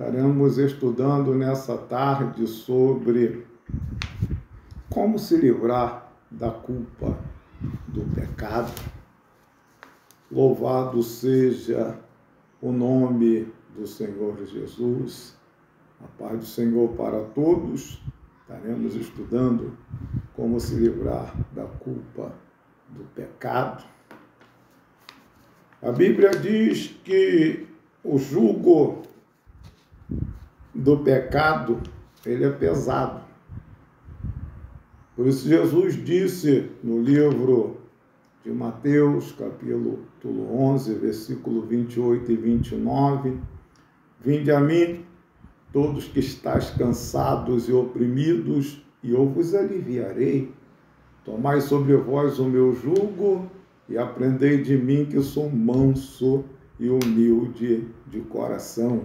Estaremos estudando nessa tarde sobre como se livrar da culpa do pecado. Louvado seja o nome do Senhor Jesus. A paz do Senhor para todos. Estaremos estudando como se livrar da culpa do pecado. A Bíblia diz que o jugo do pecado, ele é pesado. Por isso Jesus disse no livro de Mateus, capítulo 11, versículo 28 e 29, vinde a mim, todos que estáis cansados e oprimidos, e eu vos aliviarei. Tomai sobre vós o meu jugo e aprendei de mim, que sou manso e humilde de coração.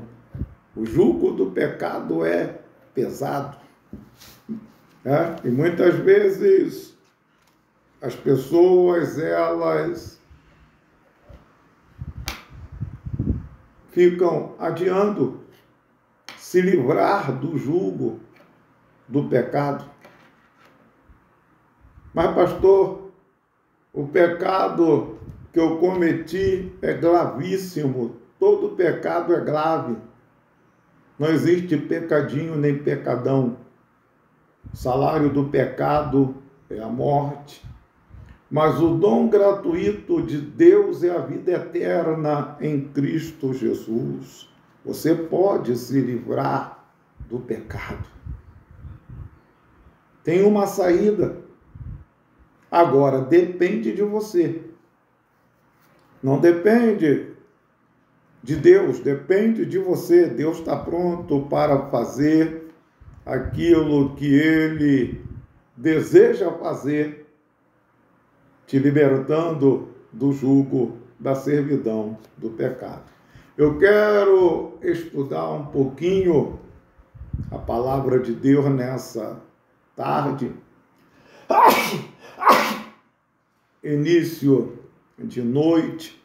O jugo do pecado é pesado. E muitas vezes as pessoas, elas ficam adiando se livrar do jugo do pecado. Mas, pastor, o pecado que eu cometi é gravíssimo. Todo pecado é grave. Não existe pecadinho nem pecadão. O salário do pecado é a morte. Mas o dom gratuito de Deus é a vida eterna em Cristo Jesus. Você pode se livrar do pecado. Tem uma saída. Agora, depende de você. Não depende de Deus, depende de você. Deus está pronto para fazer aquilo que Ele deseja fazer, te libertando do jugo da servidão do pecado. Eu quero estudar um pouquinho a palavra de Deus nessa tarde. Início de noite.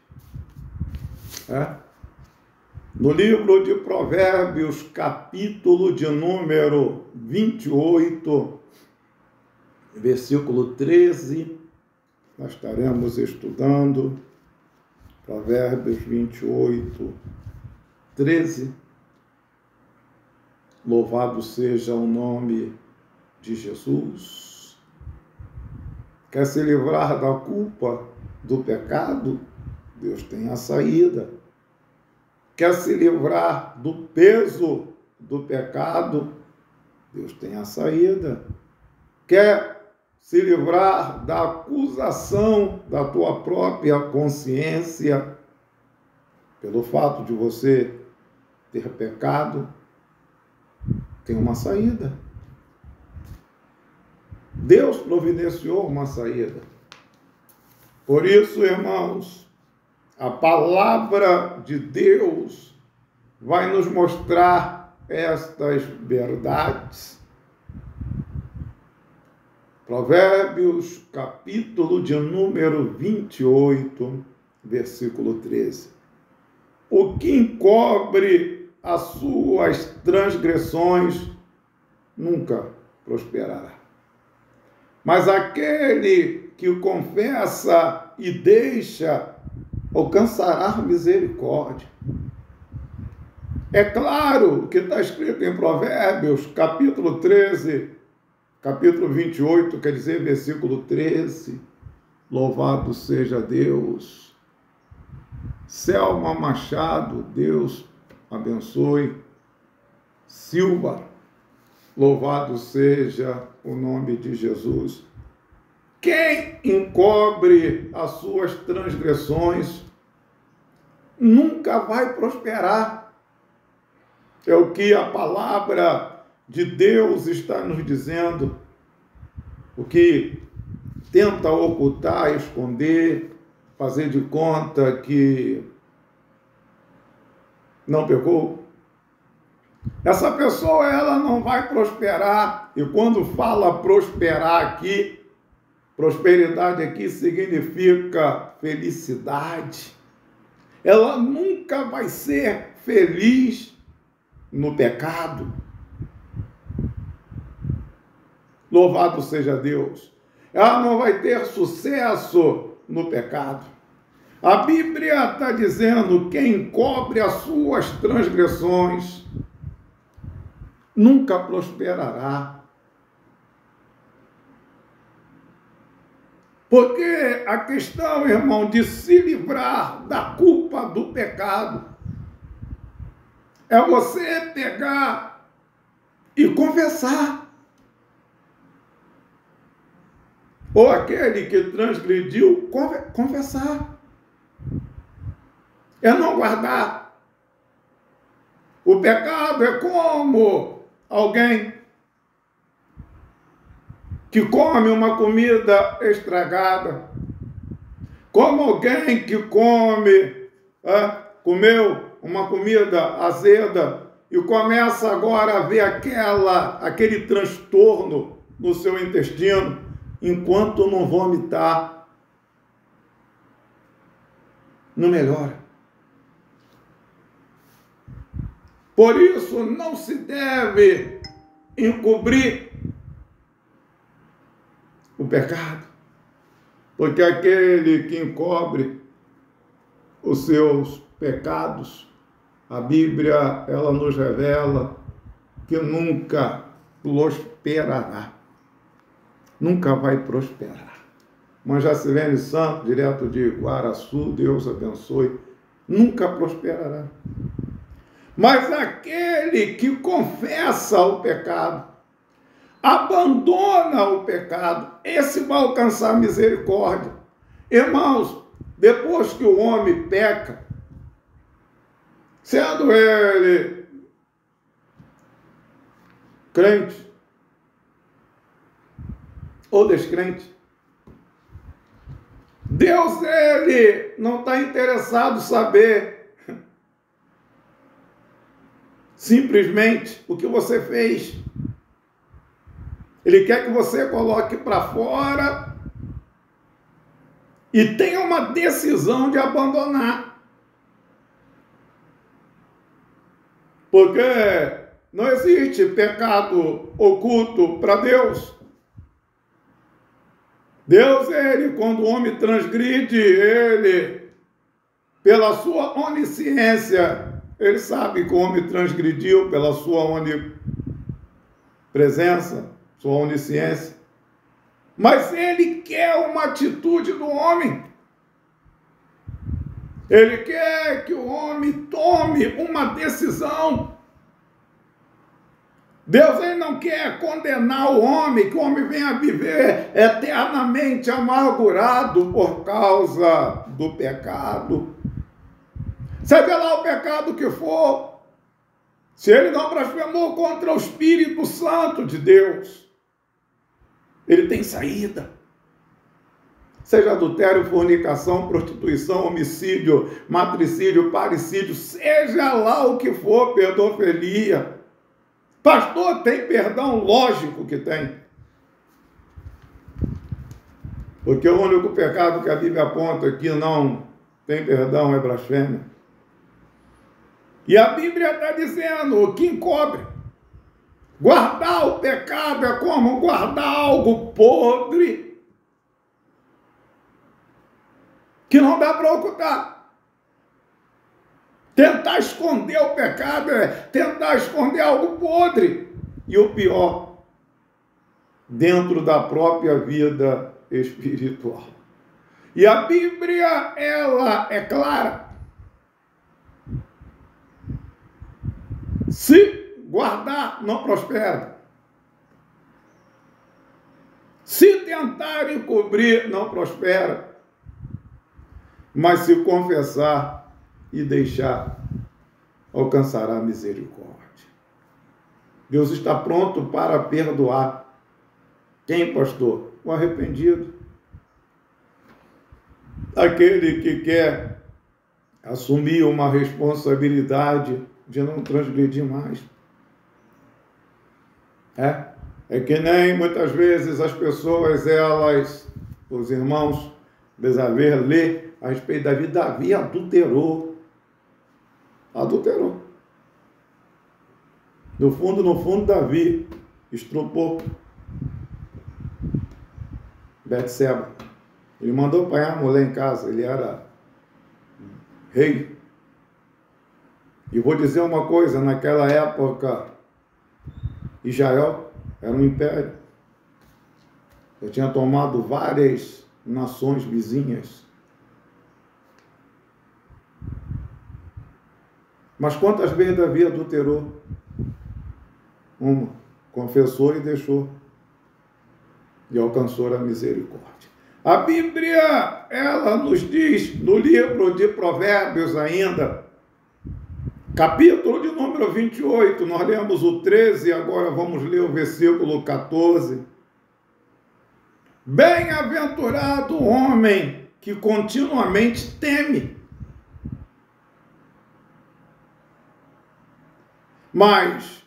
No livro de Provérbios, capítulo de número 28, versículo 13, nós estaremos estudando Provérbios 28, 13. Louvado seja o nome de Jesus. Quer se livrar da culpa do pecado? Deus tem a saída. Quer se livrar do peso do pecado? Deus tem a saída. Quer se livrar da acusação da tua própria consciência pelo fato de você ter pecado? Tem uma saída. Deus providenciou uma saída. Por isso, irmãos, a palavra de Deus vai nos mostrar estas verdades. Provérbios, capítulo de número 28, versículo 13. O que encobre as suas transgressões nunca prosperará. Mas aquele que o confessa e deixa alcançará misericórdia. É claro que está escrito em Provérbios, capítulo 13, capítulo 28, quer dizer, versículo 13. Louvado seja Deus. Selma Machado, Deus abençoe. Silva, louvado seja o nome de Jesus. Quem encobre as suas transgressões nunca vai prosperar. É o que a palavra de Deus está nos dizendo. O que tenta ocultar, esconder, fazer de conta que não pecou, essa pessoa, ela não vai prosperar. E quando fala prosperar aqui, prosperidade aqui significa felicidade. Ela nunca vai ser feliz no pecado. Louvado seja Deus. Ela não vai ter sucesso no pecado. A Bíblia está dizendo: quem cobre as suas transgressões nunca prosperará. Porque a questão, irmão, de se livrar da culpa do pecado é você pegar e confessar. Ou aquele que transgrediu, confessar. É não guardar. O pecado é como alguém que come uma comida estragada, como alguém que comeu uma comida azeda e começa agora a ver aquele transtorno no seu intestino, enquanto não vomitar, não melhora. Por isso, não se deve encobrir o pecado, porque aquele que encobre os seus pecados, a Bíblia, ela nos revela que nunca prosperará. Nunca vai prosperar. Mas Jacilene Santos, direto de Guaraçu, Deus abençoe, nunca prosperará. Mas aquele que confessa o pecado, abandona o pecado, esse vai alcançar misericórdia. Irmãos, depois que o homem peca, sendo ele crente ou descrente, Deus, ele não está interessado em saber simplesmente o que você fez. Ele quer que você coloque para fora e tenha uma decisão de abandonar. Porque não existe pecado oculto para Deus. Deus, ele, quando o homem transgride, ele, pela sua onisciência, ele sabe que o homem transgrediu pela sua onipresença, sua onisciência. Mas ele quer uma atitude do homem. Ele quer que o homem tome uma decisão. Deus, ele não quer condenar o homem, que o homem venha viver eternamente amargurado por causa do pecado. Seja lá o pecado que for, se ele não blasfemou contra o Espírito Santo de Deus, ele tem saída. Seja adultério, fornicação, prostituição, homicídio, matricídio, parricídio, seja lá o que for, pedofilia. Pastor, tem perdão? Lógico que tem. Porque o único pecado que a Bíblia aponta que não tem perdão é blasfêmia. E a Bíblia está dizendo, o que encobre. Guardar o pecado é como guardar algo podre, que não dá para ocultar. Tentar esconder o pecado é tentar esconder algo podre. E o pior, dentro da própria vida espiritual. E a Bíblia, ela é clara. Se guardar, não prospera. Se tentar encobrir, não prospera. Mas se confessar e deixar, alcançará misericórdia. Deus está pronto para perdoar. Quem, pastor? O arrependido. Aquele que quer assumir uma responsabilidade de não transgredir mais. É que nem muitas vezes as pessoas, os irmãos, desaver ler a respeito da vida. Davi adulterou. No fundo, Davi estrupou Betseba. Ele mandou apanhar a mulher em casa, ele era rei. E vou dizer uma coisa, naquela época, Israel era um império. Eu tinha tomado várias nações vizinhas. Mas quantas vezes Davi adulterou? Uma. Confessou e deixou. E alcançou a misericórdia. A Bíblia, ela nos diz, no livro de Provérbios ainda, capítulo de número 28, nós lemos o 13, agora vamos ler o versículo 14. Bem-aventurado o homem que continuamente teme, mas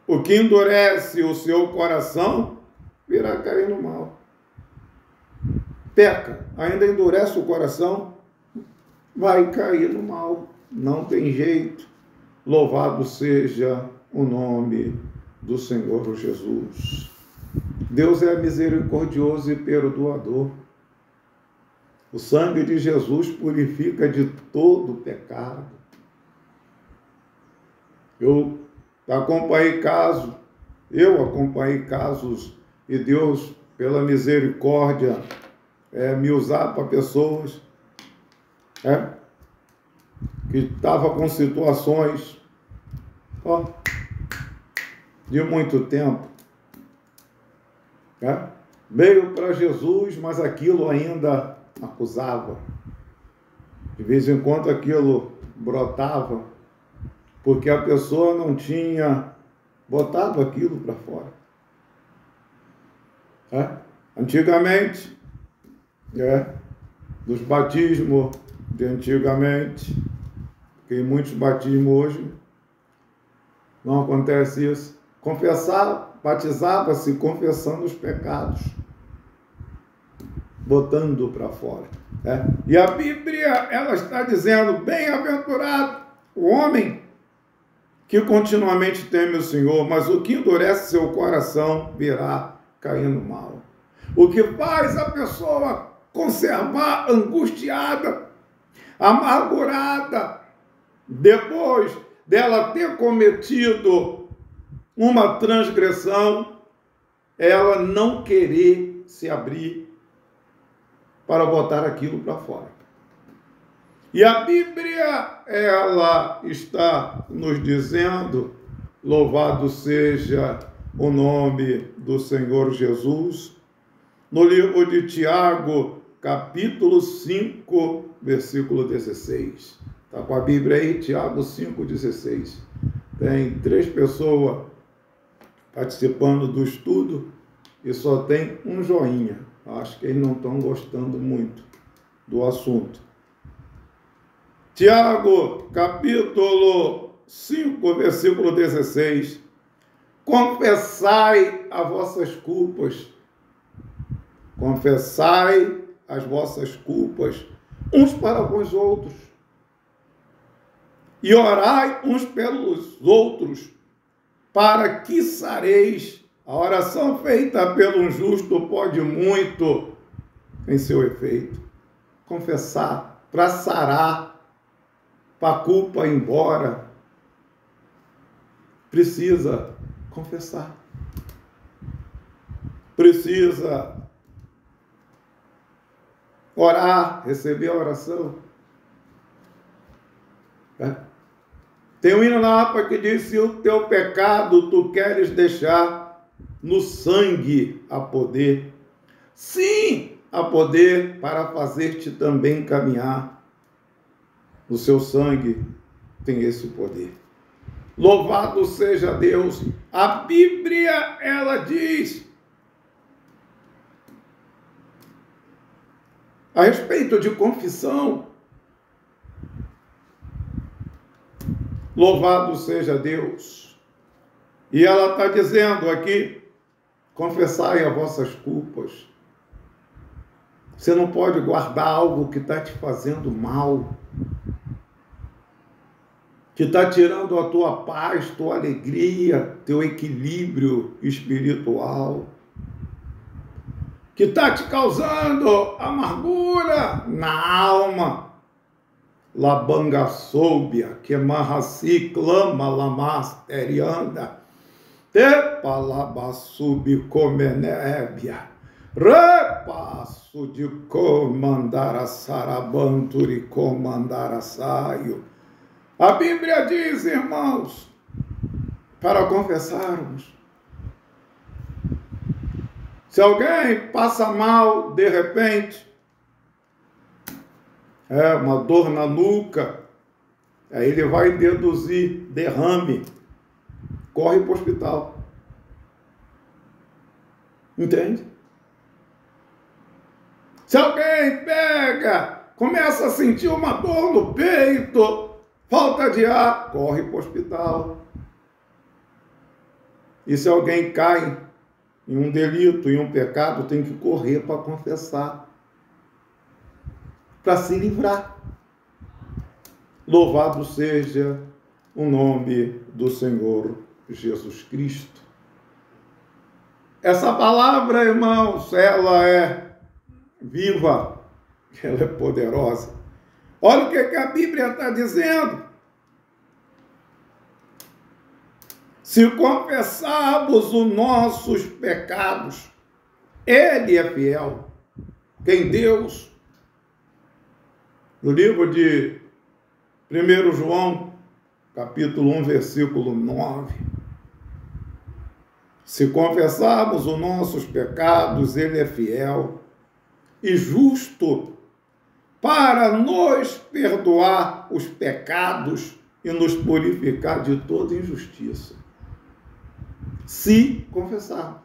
o que endurece o seu coração virá cair no mal. Peca, ainda endurece o coração, vai cair no mal. Não tem jeito. Louvado seja o nome do Senhor Jesus. Deus é misericordioso e perdoador. O sangue de Jesus purifica de todo pecado. Eu acompanhei casos e Deus, pela misericórdia, me usar para pessoas que estavam com situações de muito tempo. Veio para Jesus, mas aquilo ainda acusava. De vez em quando aquilo brotava, porque a pessoa não tinha botado aquilo para fora. Antigamente, dos batismos de antigamente, porque em muitos batismos hoje não acontece isso. Batizava-se confessando os pecados, botando para fora. E a Bíblia, ela está dizendo, bem-aventurado o homem que continuamente teme o Senhor, mas o que endurece seu coração virá cair no mal. O que faz a pessoa conservar angustiada, amargurada, depois dela ter cometido uma transgressão, ela não querer se abrir para botar aquilo para fora. E a Bíblia, ela está nos dizendo, louvado seja o nome do Senhor Jesus, no livro de Tiago, capítulo 5, versículo 16. Está com a Bíblia aí? Tiago 5, 16. Tem 3 pessoas participando do estudo e só tem um joinha. Acho que eles não estão gostando muito do assunto. Tiago, capítulo 5, versículo 16. Confessai as vossas culpas. Confessai as vossas culpas uns para com os outros. E orai uns pelos outros, para que sareis. A oração feita pelo justo pode muito em seu efeito. Confessar, para sarar, para a culpa ir embora, precisa confessar. Precisa orar, receber a oração. Tem um hino na harpa que diz, se o teu pecado tu queres deixar, no sangue há poder. Sim, há poder para fazer-te também caminhar. No seu sangue tem esse poder. Louvado seja Deus. A Bíblia, ela diz a respeito de confissão. Louvado seja Deus. E ela está dizendo aqui, confessai as vossas culpas. Você não pode guardar algo que está te fazendo mal, que está tirando a tua paz, tua alegria, teu equilíbrio espiritual, que está te causando amargura na alma. Labangasóbia, que marraci, clama, lamasterianda, tepalabassubicomenébia, repasso de comandar a sarabanturi, comandar a saio. A Bíblia diz, irmãos, para confessarmos, se alguém passa mal de repente, uma dor na nuca, aí ele vai deduzir derrame, corre para o hospital. Entende? Se alguém começa a sentir uma dor no peito, falta de ar, corre para o hospital. E se alguém cai em um delito, em um pecado, tem que correr para confessar, para se livrar. Louvado seja o nome do Senhor Jesus Cristo. Essa palavra, irmãos, ela é viva, ela é poderosa. Olha o que a Bíblia está dizendo. Se confessarmos os nossos pecados, Ele é fiel. Quem? Deus. No livro de 1 João, capítulo 1, versículo 9. Se confessarmos os nossos pecados, Ele é fiel e justo para nos perdoar os pecados e nos purificar de toda injustiça. Se confessar.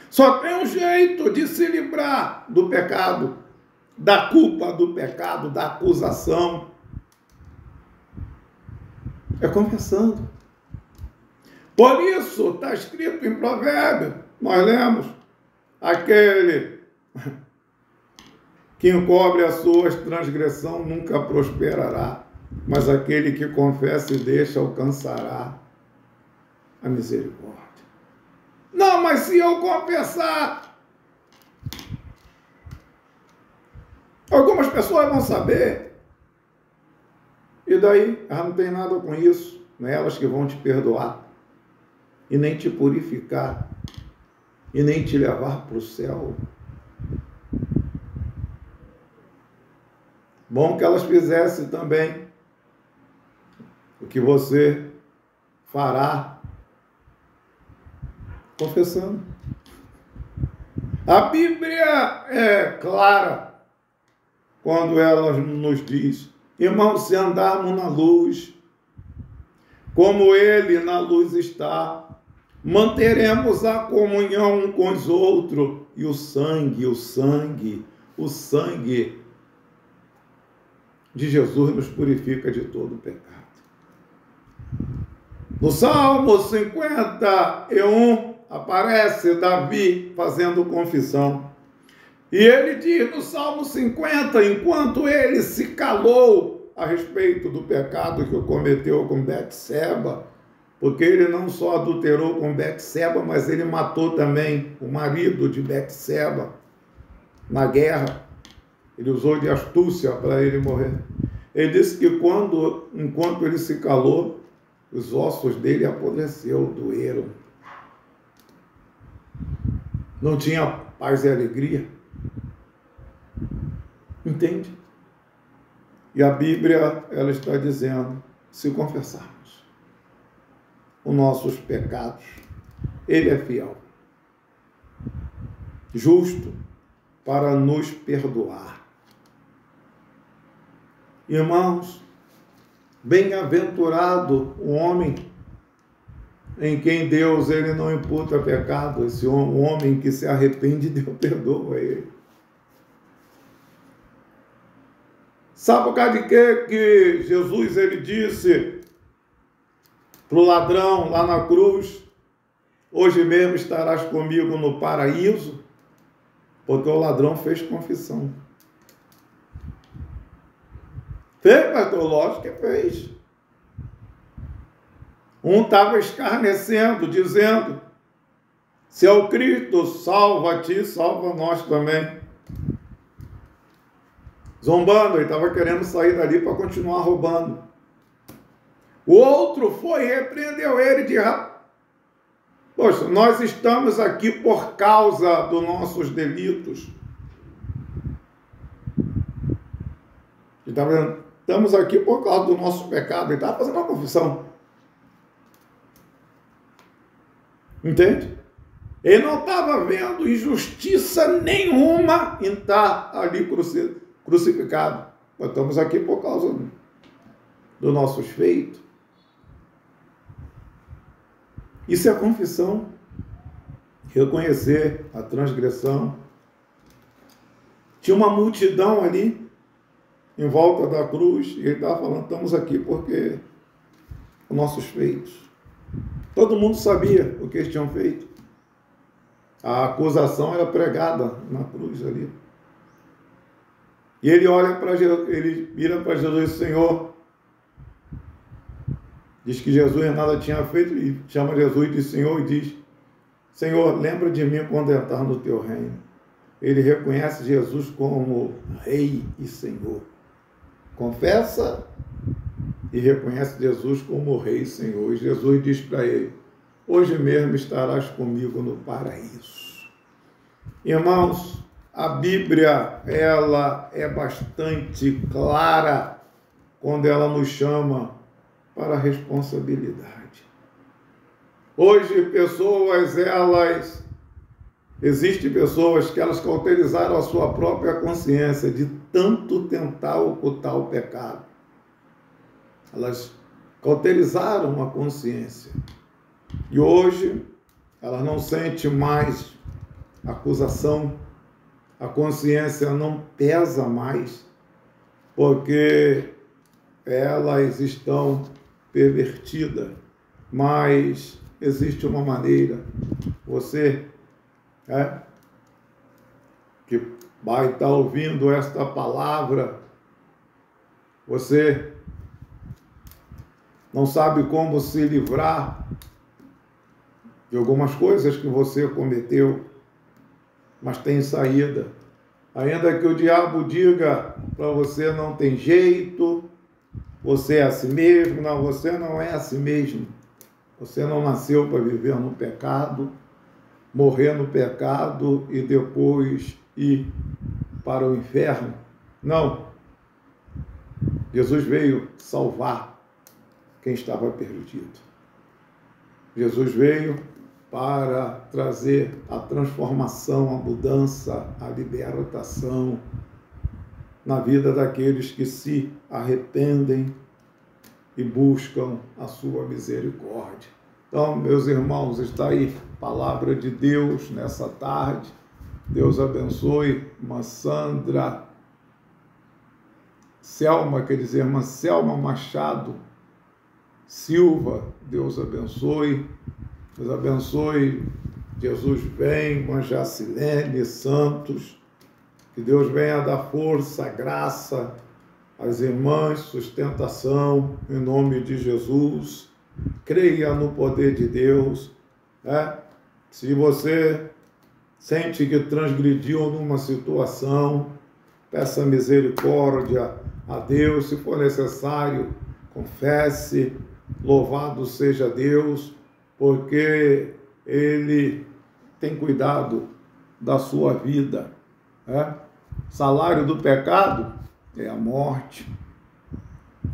Só tem um jeito de se livrar do pecado, da culpa do pecado, da acusação. É confessando. Por isso, está escrito em Provérbios, nós lemos, aquele que encobre as suas transgressões nunca prosperará, mas aquele que confessa e deixa alcançará a misericórdia. Não, mas se eu confessar, algumas pessoas vão saber, e daí elas não tem nada com isso, não é elas que vão te perdoar, e nem te purificar, e nem te levar para o céu. Bom que elas fizessem também o que você fará confessando. A Bíblia é clara quando ela nos diz, irmãos, se andarmos na luz, como Ele na luz está, manteremos a comunhão com os outros, e o sangue de Jesus nos purifica de todo o pecado. No Salmo 51, aparece Davi fazendo confissão. E ele diz no Salmo 50, enquanto ele se calou a respeito do pecado que cometeu com Betseba, porque ele não só adulterou com Betseba, mas ele matou também o marido de Betseba na guerra. Ele usou de astúcia para ele morrer. Ele disse que enquanto ele se calou, os ossos dele apodreceu, doeram. Não tinha paz e alegria. Entende? E a Bíblia, ela está dizendo, se confessarmos os nossos pecados, Ele é fiel, justo para nos perdoar. Irmãos, bem-aventurado o homem em quem Deus ele não imputa pecado, esse homem que se arrepende, Deus perdoa ele. Sabe por causa de quê que Jesus ele disse para o ladrão lá na cruz, hoje mesmo estarás comigo no paraíso? Porque o ladrão fez confissão. Fez, pastor? Lógico que fez. Um estava escarnecendo, dizendo: se é o Cristo, salva a ti, salva nós também. Zombando, ele estava querendo sair dali para continuar roubando. O outro foi e repreendeu ele e disse: poxa, nós estamos aqui por causa dos nossos delitos. Ele estava dizendo: estamos aqui por causa do nosso pecado. Ele estava fazendo uma confissão. Entende? Ele não estava vendo injustiça nenhuma em estar ali crucificado. Nós estamos aqui por causa dos nossos feitos. Isso é confissão. Reconhecer a transgressão. Tinha uma multidão ali em volta da cruz e ele estava falando: estamos aqui porque os nossos feitos. Todo mundo sabia o que eles tinham feito. A acusação era pregada na cruz ali. E ele olha para Jesus, ele vira para Jesus e diz: Senhor, diz que Jesus nada tinha feito, e chama Jesus e diz: Senhor, e diz: Senhor, lembra de mim quando entrar no teu reino. Ele reconhece Jesus como Rei e Senhor. Confessa e reconhece Jesus como Rei e Senhor. E Jesus diz para ele: hoje mesmo estarás comigo no paraíso. Irmãos, a Bíblia, ela é bastante clara quando ela nos chama para a responsabilidade. Hoje, existem pessoas que elas cauterizaram a sua própria consciência de tanto tentar ocultar o pecado. Elas cauterizaram a consciência. E hoje, elas não sentem mais acusação, a consciência não pesa mais, porque elas estão pervertidas. Mas existe uma maneira, você que vai estar ouvindo esta palavra, você não sabe como se livrar de algumas coisas que você cometeu, mas tem saída. Ainda que o diabo diga para você: não tem jeito, você é assim mesmo. Não, você não é assim mesmo. Você não nasceu para viver no pecado, morrer no pecado e depois ir para o inferno. Não. Jesus veio salvar quem estava perdido. Jesus veio para trazer a transformação, a mudança, a libertação na vida daqueles que se arrependem e buscam a sua misericórdia. Então, meus irmãos, está aí a palavra de Deus nessa tarde. Deus abençoe irmã Sandra Selma, quer dizer, irmã Selma Machado Silva. Deus abençoe. Deus abençoe. Jesus vem, irmã Jacilene Santos. Que Deus venha dar força, graça às irmãs, sustentação, em nome de Jesus. Creia no poder de Deus. Se você sente que transgrediu numa situação, peça misericórdia a Deus. Se for necessário, confesse. Louvado seja Deus, porque Ele tem cuidado da sua vida. Salário do pecado é a morte,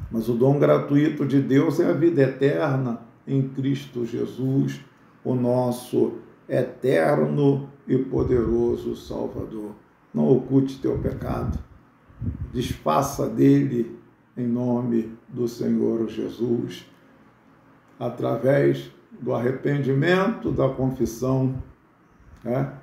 mas o dom gratuito de Deus é a vida eterna em Cristo Jesus, o nosso eterno e poderoso Salvador. Não oculte teu pecado, desfaça dele em nome do Senhor Jesus, através do arrependimento, da confissão,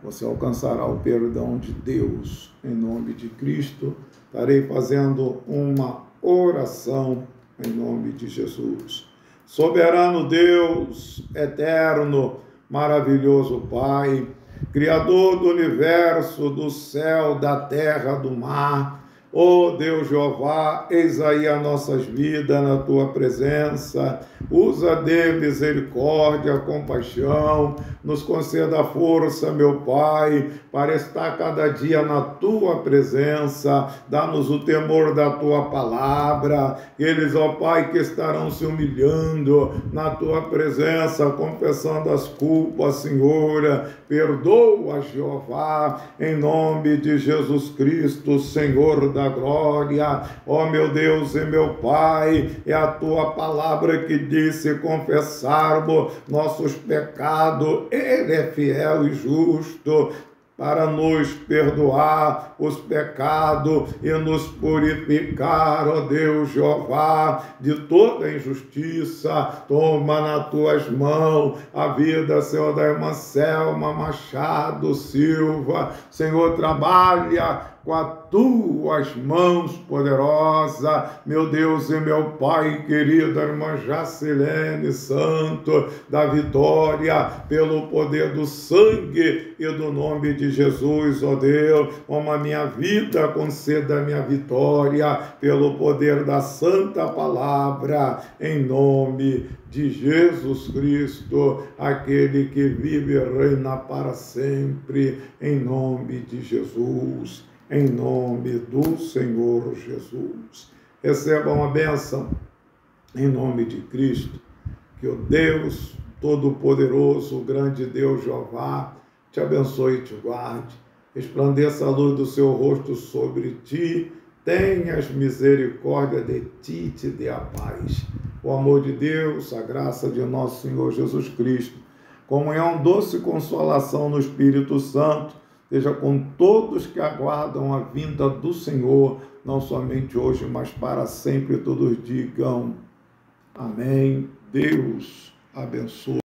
você alcançará o perdão de Deus em nome de Cristo. Estarei fazendo uma oração em nome de Jesus. Soberano Deus, eterno, maravilhoso Pai, Criador do universo, do céu, da terra, do mar, ó Deus Jeová, eis aí as nossas vidas na Tua presença. Usa de misericórdia, compaixão, nos conceda força, meu Pai, para estar cada dia na Tua presença, dá-nos o temor da Tua palavra, eles, ó Pai, que estarão se humilhando na Tua presença, confessando as culpas, Senhor, perdoa, Jeová, em nome de Jesus Cristo, Senhor da glória, ó meu Deus e meu Pai, é a Tua palavra que disse confessarmos nossos pecados, Ele é fiel e justo para nos perdoar os pecados e nos purificar, ó Deus Jeová, de toda injustiça. Toma nas tuas mãos a vida, Senhor, da irmã Selma Machado Silva. Senhor, trabalha com as tuas mãos poderosas, meu Deus e meu Pai querido, irmã Jacilene Santo da Vitória, pelo poder do sangue e do nome de Jesus, ó Deus, como a minha vida, conceda a minha vitória, pelo poder da santa palavra, em nome de Jesus Cristo, aquele que vive e reina para sempre, em nome de Jesus. Em nome do Senhor Jesus. Recebam a bênção em nome de Cristo. Que o Deus Todo-Poderoso, o grande Deus Jeová, te abençoe e te guarde. Resplandeça a luz do seu rosto sobre ti. Tenhas misericórdia de ti e te dê a paz. O amor de Deus, a graça de nosso Senhor Jesus Cristo, comunhão, doce consolação no Espírito Santo, seja com todos que aguardam a vinda do Senhor, não somente hoje, mas para sempre. Todos digam amém. Deus abençoe.